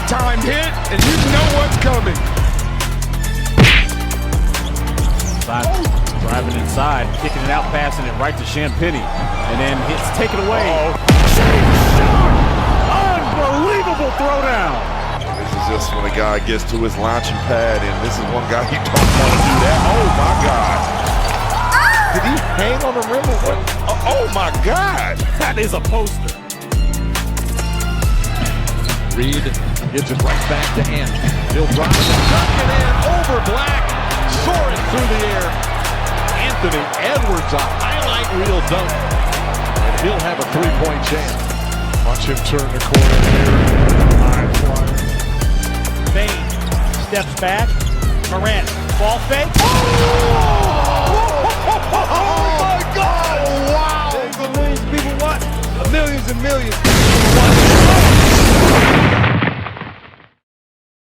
timed hit, and you know what's coming. Driving inside, kicking it out, passing it right to Champagnie, and then it's taken away. Unbelievable throwdown. This is just when a guy gets to his launching pad, and this is one guy you don't want to do that. Oh my God! Did he hang on the rim or what? Oh my God! That is a poster. Reed gives it right back to Ant. He'll drive it and dunk it in over Black, soaring through the air. Anthony Edwards, a highlight reel dunk, and he'll have a three-point chance. Watch him turn the corner here. High flyer. Bane steps back. Morant, ball fake. Oh my God! Wow! Millions of people what? Millions and millions.